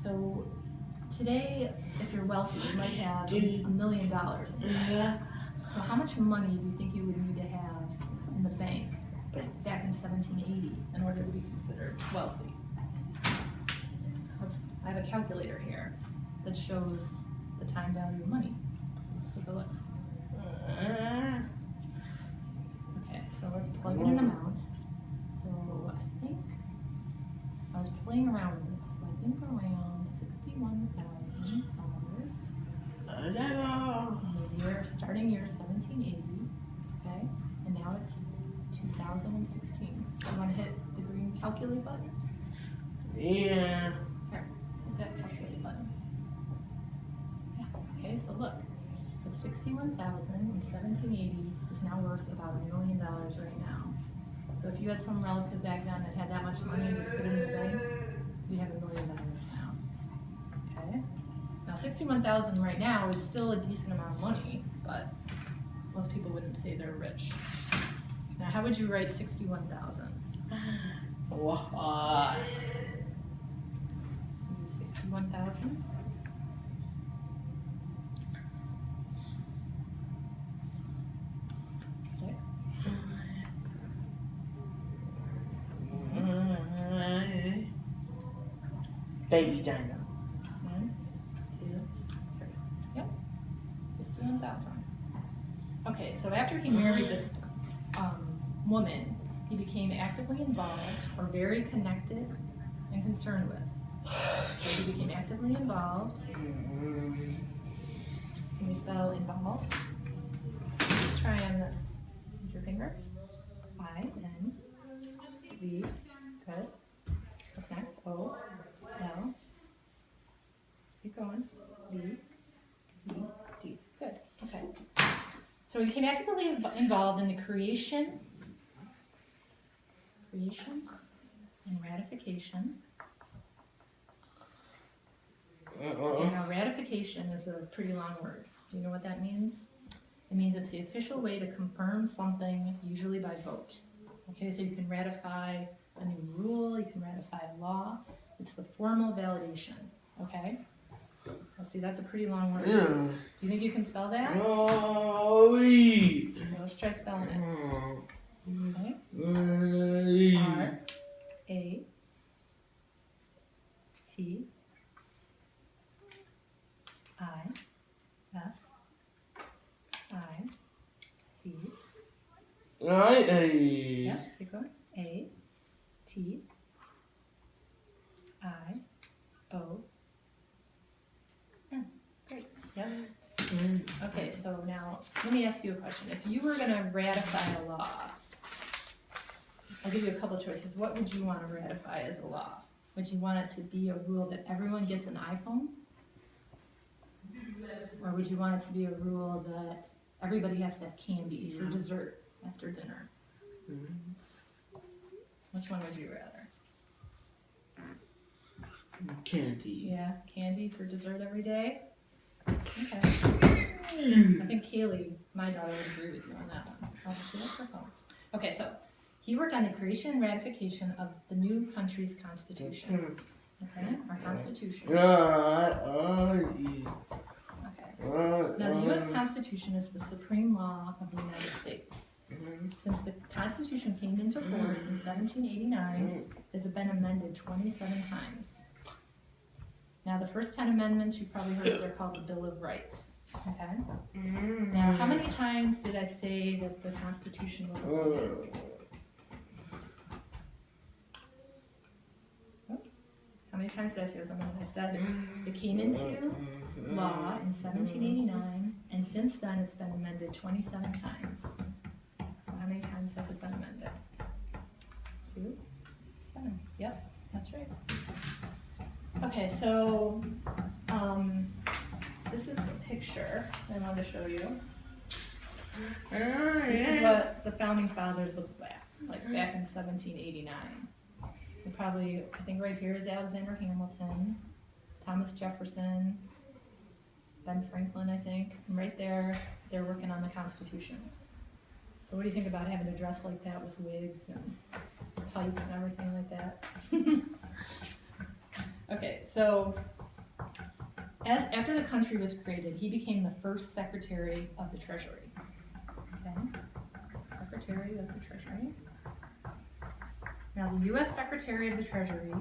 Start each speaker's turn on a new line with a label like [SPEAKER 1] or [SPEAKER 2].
[SPEAKER 1] So today, if you're wealthy, you might have $1 million in the bank. So how much money do you think you would need to have in the bank back in 1780 in order to be considered wealthy? I have a calculator here that shows the time value of money. Let's take a look. Okay, so let's plug in an amount. So I think I was playing around with this. So I think around $61,000. The year, starting year 1780. Okay, and now it's 2016. You want to hit the green calculate button?
[SPEAKER 2] Yeah.
[SPEAKER 1] Here, hit that calculate button. Yeah. Okay, so look. So 61,000 in 1780 is now worth about $1 million right now. So if you had some relative back then that had that much money and just put it in the bank, you have $1 million now. Okay. Now 61,000 right now is still a decent amount of money, but most people wouldn't say they're rich. Now, how would you write 61,000?
[SPEAKER 2] What?
[SPEAKER 1] You do 61,000.
[SPEAKER 2] Baby dino.
[SPEAKER 1] 1, 2, 3. Yep. 61,000. Okay, so after he married this woman, he became actively involved or very connected and concerned with. So he became actively involved. Can you spell involved? Let's try on this. With your finger. I-N-V. Good. What's next? O-L. Keep going. B-E-D. Good. Okay. So he became actively involved in the creation and ratification. And now ratification is a pretty long word. Do you know what that means? It means it's the official way to confirm something, usually by vote. Okay, so you can ratify a new rule, you can ratify a law. It's the formal validation. Okay? Let's see, that's a pretty long word.
[SPEAKER 2] Yeah.
[SPEAKER 1] Do you think you can spell that?
[SPEAKER 2] Oh,
[SPEAKER 1] Okay, let's try spelling it. Okay? R-A-T-I-F-I-C. Yeah, keep going. A-T-I-O-N. Great. Yep. Okay, so now let me ask you a question. If you were going to ratify a law, I'll give you a couple choices. What would you want to ratify as a law? Would you want it to be a rule that everyone gets an iPhone? Or would you want it to be a rule that everybody has to have candy for dessert after dinner? Which one would you rather?
[SPEAKER 2] Candy.
[SPEAKER 1] Yeah, candy for dessert every day? Okay. I think Kaylee, my daughter, would agree with you on that one. Oh, she left her phone. Okay, so he worked on the creation and ratification of the new country's constitution. Okay, our constitution. Okay. Now, the U.S. Constitution is the supreme law of the United States. Since the Constitution came into force in 1789, it has been amended 27 times. Now, the first 10 amendments, you've probably heard of, they're called the Bill of Rights. Okay? Now, how many times did I say that the Constitution was amended? How many times did I say it was amended? I said it came into law in 1789, and since then it's been amended 27 times. How many times has it been amended? 2, 7. Yep, that's right. Okay, so this is a picture I wanted to show you. This is what the founding fathers looked like back in 1789. And probably, I think right here is Alexander Hamilton, Thomas Jefferson, Ben Franklin, I think. And right there, they're working on the Constitution. So what do you think about having to dress like that with wigs and tights and everything like that? Okay, so After the country was created, he became the first Secretary of the Treasury. Okay, Secretary of the Treasury. Now, the U.S. Secretary of the Treasury